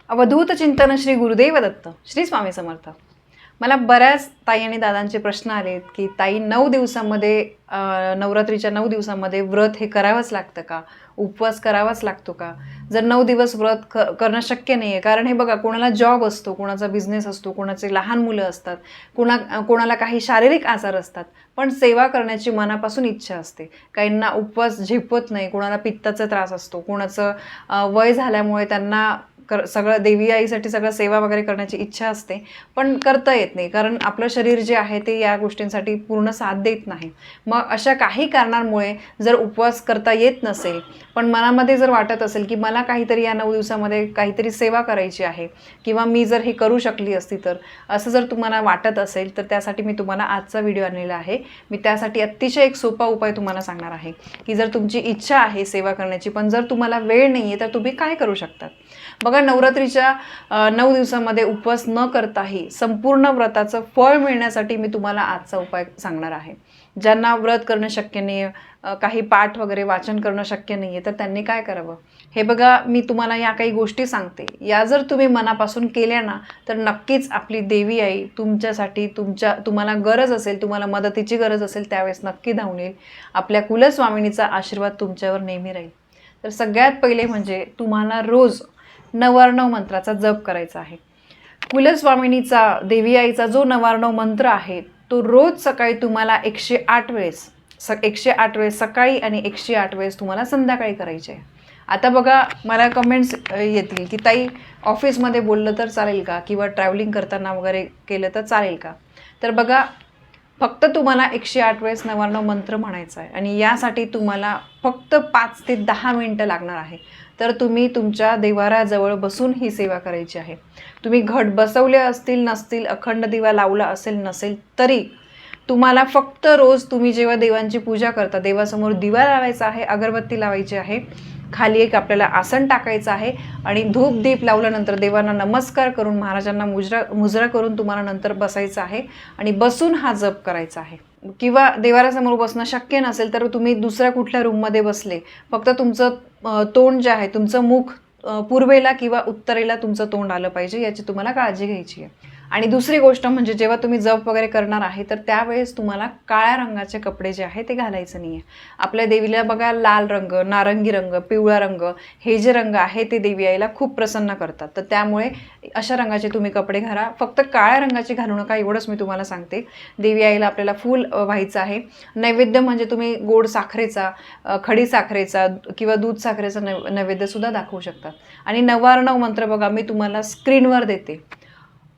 अवधूत चिंतन श्री गुरुदेव दत्त श्री स्वामी समर्थ। मला बऱ्याच ताई आणि दादांचे प्रश्न आलेत की ताई 9 दिवसांमध्ये नवरात्रीच्या 9 दिवसांमध्ये व्रत हे करावंच लागतं का, उपवास करावाच लागतो का? जर 9 दिवस व्रत करणं शक्य नाही आहे, कारण हे बघा कोणाला जॉब असतो, कोणाचा बिझनेस असतो, कोणाचे लहान मुलं असतात, कोणाला काही शारीरिक आजार असतात, पण सेवा करण्याची मनापासून इच्छा असते. काहींना उपवास झेपत नाही, कोणाला पित्ताचा त्रास असतो, कोणाचं वय झाल्यामुळे त्यांना सगळं देवी आईसाठी सगळं सेवा वगैरे करण्याची इच्छा असते, पण करता येत नाही, कारण आपलं शरीर जे आहे ते या गोष्टींसाठी पूर्ण साथ देत नाही. मग अशा काही कारणांमुळे जर उपवास करता येत नसेल, पण मनामध्ये जर वाटत असेल की मला काहीतरी या 9 दिवसामध्ये काहीतरी सेवा करायची आहे, किंवा मी जर हे करू शकली असती तर, असं जर तुम्हाला वाटत असेल तर त्यासाठी मी तुम्हाला आजचा व्हिडिओ आणलेला आहे. मी त्यासाठी अतिशय एक सोपा उपाय तुम्हाला सांगणार आहे की जर तुमची इच्छा आहे सेवा करण्याची, पण जर तुम्हाला वेळ नाही आहे, तर तुम्ही काय करू शकतात. बघा, नवरात्रीच्या 9 दिवसामध्ये उपवास न करताही संपूर्ण व्रताचं फळ मिळण्यासाठी मी तुम्हाला आजचा उपाय सांगणार आहे. ज्यांना व्रत करणं शक्य नाही आहे, काही पाठ वगैरे वाचन करणं शक्य नाही आहे, तर त्यांनी काय करावं. हे बघा, मी तुम्हाला या काही गोष्टी सांगते, या जर तुम्ही मनापासून केल्या ना, तर नक्कीच आपली देवी आई तुमच्यासाठी तुम्हाला गरज असेल, तुम्हाला मदतीची गरज असेल त्यावेळेस नक्की धावून येईल. आपल्या कुलस्वामिनीचा आशीर्वाद तुमच्यावर नेहमी राहील. तर सगळ्यात पहिले म्हणजे तुम्हाला रोज 999 मंत्राचा जप करायचा आहे. कुलस्वामिनीचा, देवी आईचा जो 999 मंत्र आहे तो रोज सकाळी तुम्हाला 108 वेळेस 108 वेळेस सकाळी आणि 108 वेळेस तुम्हाला संध्याकाळी करायचे आहे. आता बघा, मला कमेंट्स येतील की ताई ऑफिसमध्ये बोललं तर चालेल का, किंवा ट्रॅव्हलिंग करताना वगैरे केलं तर चालेल का. तर बघा, फक्त तुम्हाला 108 वेळेस 999 मंत्र म्हणायचा आहे, आणि यासाठी तुम्हाला फक्त 5 ते 10 मिनिटं लागणार आहे. तर तुम्ही तुमच्या देवाराजवळ बसून ही सेवा करायची आहे. तुम्ही घट बसवले असतील नसतील, अखंड दिवा लावला असेल नसेल, तरी तुम्हाला फक्त रोज तुम्ही जेव्हा देवांची पूजा करता, देवासमोर दिवा लावायचा आहे, अगरबत्ती लावायची आहे, खाली एक आपल्याला आसन टाकायचं आहे, आणि धूप दीप लावल्यानंतर देवांना नमस्कार करून, महाराजांना मुजरा करून तुम्हाला नंतर बसायचं आहे आणि बसून हा जप करायचा आहे. किंवा देवारासमोर बसणं शक्य नसेल तर तुम्ही दुसऱ्या कुठल्या रूममध्ये बसले, फक्त तुमचं तोंड जे आहे, तुमचं मुख पूर्वेला किंवा उत्तरेला तुमचं तोंड आलं पाहिजे, याची तुम्हाला काळजी घ्यायची आहे. आणि दुसरी गोष्ट म्हणजे जेव्हा तुम्ही जप वगैरे करणार आहे, तर त्यावेळेस तुम्हाला काळ्या रंगाचे कपडे जे आहे ते घालायचं नाही आहे. आपल्या देवीला बघा, लाल रंग, नारंगी रंग, पिवळा रंग, हे जे रंग आहे ते देवी आईला खूप प्रसन्न करतात. तर त्यामुळे अशा रंगाचे तुम्ही कपडे घाला, फक्त काळ्या रंगाचे घालू नका, एवढंच मी तुम्हाला सांगते. देवी आईला आपल्याला फूल व्हायचं आहे. नैवेद्य म्हणजे तुम्ही गोड साखरेचा, खडी साखरेचा किंवा दूध साखरेचा नैवेद्यसुद्धा दाखवू शकतात. आणि 999 मंत्र बघा, मी तुम्हाला स्क्रीनवर देते.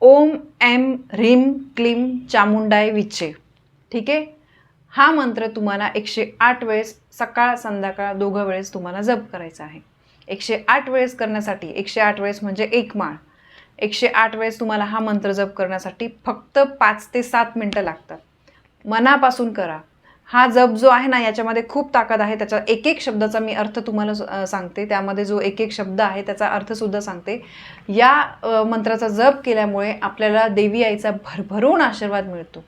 ओम ऐं ह्रीं क्लीं चामुंडाय विचे. ठीक आहे, हा मंत्र तुम्हाला 108 वेळेस सकाळ संध्याकाळ दोघं वेळेस तुम्हाला जप करायचा आहे. 108 वेळेस करण्यासाठी, 108 वेळेस म्हणजे एक माळ, 108 वेळेस तुम्हाला हा मंत्र जप करण्यासाठी फक्त 5 ते 7 मिनटं लागतात. मनापासून करा. हा जप जो आहे ना, याच्यामध्ये खूप ताकद आहे. त्याचा एक एक शब्दाचा मी अर्थ तुम्हाला सांगते, त्यामध्ये जो एक एक शब्द आहे त्याचा अर्थसुद्धा सांगते. या मंत्राचा जप केल्यामुळे आपल्याला देवी आईचा भरभरून आशीर्वाद मिळतो.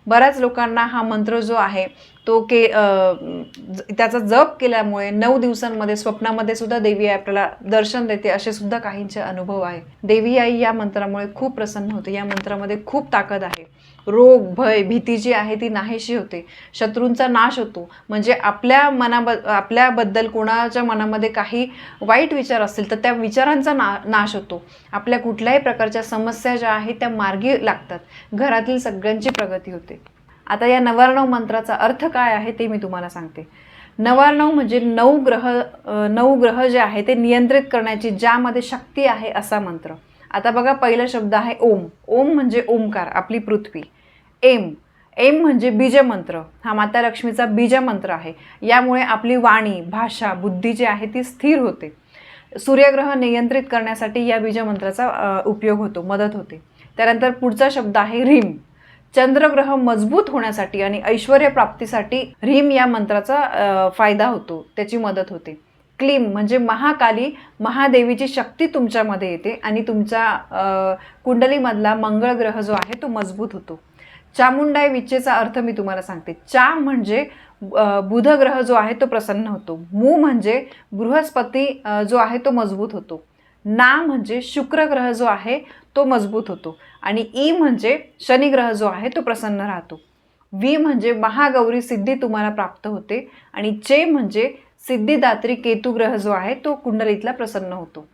बऱ्याच लोकांना हा मंत्र जो आहे तो त्याचा जप केल्यामुळे 9 दिवसांमध्ये स्वप्नामध्ये सुद्धा देवी आई आपल्याला दर्शन देते, असे सुद्धा काहींचे अनुभव आहे. देवी आई या मंत्रामुळे खूप प्रसन्न होते. या मंत्रामध्ये खूप ताकद आहे. रोग, भय, भीती जी आहे ती नाहीशी होते. शत्रूंचा नाश होतो. म्हणजे आपल्याबद्दल कोणाच्या मनामध्ये काही वाईट विचार असतील तर त्या विचारांचा नाश होतो. आपल्या कुठल्याही प्रकारच्या समस्या ज्या आहेत त्या मार्गी लागतात. घरातील सगळ्यांची प्रगती होते. आता या 999 मंत्राचा अर्थ काय आहे ते मी तुम्हाला सांगते. 999 म्हणजे 9 ग्रह जे आहे ते नियंत्रित करण्याची ज्यामध्ये शक्ती आहे असा मंत्र. आता बघा, पहिला शब्द आहे ओम. ओम म्हणजे ओमकार, आपली पृथ्वी. एम म्हणजे बीजमंत्र, हा माता लक्ष्मीचा बीजमंत्र आहे. यामुळे आपली वाणी, भाषा, बुद्धी जी आहे ती स्थिर होते. सूर्यग्रह नियंत्रित करण्यासाठी या बीजमंत्राचा उपयोग होतो, मदत होते. त्यानंतर पुढचा शब्द आहे ह्रीं. चंद्रग्रह मजबूत होण्यासाठी आणि ऐश्वर्य प्राप्तीसाठी ह्रीं या मंत्राचा फायदा होतो, त्याची मदत होते. क्लीं म्हणजे महाकाली, महादेवीची शक्ती तुमच्यामध्ये येते आणि तुमच्या कुंडलीमधला मंगळ ग्रह जो आहे तो मजबूत होतो. चामुंडाय विचेचा अर्थ मी तुम्हाला सांगते. चा म्हणजे बुध ग्रह जो आहे तो प्रसन्न होतो. मू म्हणजे बृहस्पती जो आहे तो मजबूत होतो. ना म्हणजे शुक्र ग्रह जो आहे तो मजबूत होतो आणि ई म्हणजे शनी ग्रह जो आहे तो प्रसन्न राहतो. वी म्हणजे महागौरी सिद्धी तुम्हाला प्राप्त होते आणि चे म्हणजे सिद्धिदात्री केतू ग्रह जो आहे तो कुंडलीतला प्रसन्न होतो.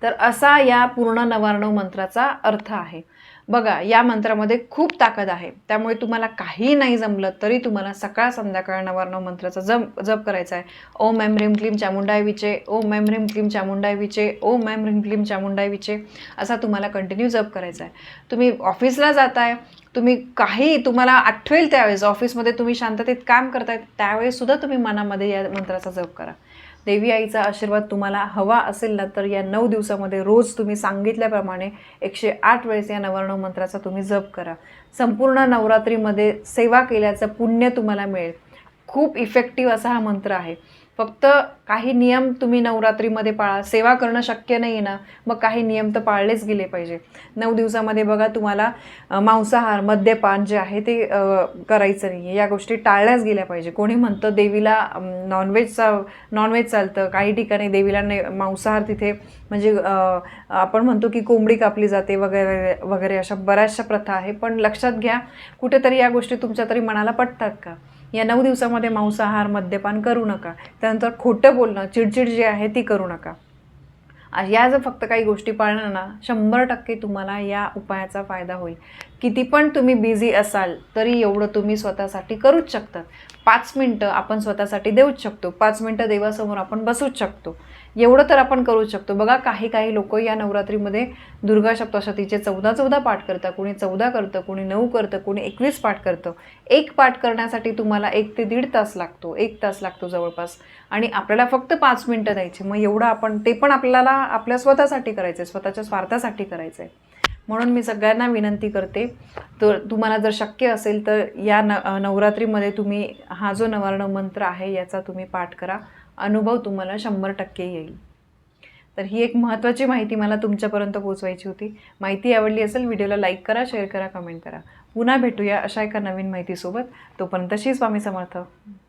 तर असा या पूर्ण नवार्णव मंत्राचा अर्थ आहे. बघा, या मंत्रामध्ये खूप ताकद आहे. त्यामुळे तुम्हाला काही नाही जमलं तरी तुम्हाला सकाळ संध्याकाळ नवार्णव मंत्राचा जप करायचा आहे. ओम ऐं ह्रीं क्लीं चामुंडाय विचे, ओम ऐं ह्रीं क्लीं चामुंडाय विचे, ओम ऐं ह्रीं क्लीं चामुंडाय विचे, असा तुम्हाला कंटिन्यू जप करायचा आहे. तुम्ही ऑफिसला जाताय, तुम्ही काही तुम्हाला आठवेल त्यावेळेस, ऑफिसमध्ये तुम्ही शांततेत काम करताय त्यावेळेस सुद्धा तुम्ही मनामध्ये या मंत्राचा जप करा. देवी आईचा आशीर्वाद तुम्हाला हवा असेल ना तर या 9 दिवसामध्ये रोज तुम्ही सांगितल्याप्रमाणे 108 वेळेस या नवार्णव मंत्राचा तुम्ही जप करा. संपूर्ण नवरात्रीमध्ये सेवा केल्याचं पुण्य तुम्हाला मिळेल. खूप इफेक्टिव्ह असा हा मंत्र आहे. फक्त काही नियम तुम्ही नवरात्रीमध्ये पाळा. सेवा करणं शक्य नाही ना, मग काही नियम तर पाळलेच गेले पाहिजे. 9 दिवसामध्ये बघा तुम्हाला मांसाहार, मद्यपान जे आहे ते करायचं नाही आहे. या गोष्टी टाळल्याच गेल्या पाहिजे. कोणी म्हणतं देवीला नॉनव्हेज चालतं, काही ठिकाणी देवीला मांसाहार तिथे म्हणजे आपण म्हणतो की कोंबडी कापली जाते वगैरे वगैरे, अशा बऱ्याचशा प्रथा आहे. पण लक्षात घ्या, कुठेतरी या गोष्टी तुमच्या तरी मनाला पटतात का? या 9 दिवसामध्ये मांसाहार, मद्यपान करू नका. त्यानंतर खोटं बोलणं, चिडचिड जी आहे ती करू नका. या जर फक्त काही गोष्टी पाळल्या ना 100% तुम्हाला या उपायाचा फायदा होईल. किती पण तुम्ही बिझी असाल तरी एवढं तुम्ही स्वतःसाठी करूच शकतात. 5 मिनटं आपण स्वतःसाठी देऊच शकतो. 5 मिनटं देवासमोर आपण बसूच शकतो. एवढं तर आपण करूच शकतो. बघा, काही लोक या नवरात्रीमध्ये दुर्गा सप्तशतीचे 14 पाठ करतात. कोणी 14 करतं, कोणी 9 करतं, कोणी 21 पाठ करतं. एक पाठ करण्यासाठी तुम्हाला 1 ते 1.5 तास लागतो. 1 तास लागतो जवळपास. आणि आपल्याला फक्त 5 मिनटं द्यायची. मग एवढं आपण ते पण आपल्याला आपल्या स्वतःसाठी करायचं आहे, स्वतःच्या स्वार्थासाठी करायचं आहे. म्हणून मी सगळ्यांना विनंती करते, तर तुम्हाला जर शक्य असेल तर या नवरात्रीमध्ये तुम्ही हा जो नवार्णव मंत्र आहे याचा तुम्ही पाठ करा. अनुभव तुम्हाला 100% येईल. तर ही एक महत्त्वाची माहिती मला तुमच्यापर्यंत पोहोचवायची होती. माहिती आवडली असेल व्हिडिओला लाईक करा, शेअर करा, कमेंट करा. पुन्हा भेटूया अशा एका नवीन माहितीसोबत. तोपर्यंत श्री स्वामी समर्थ.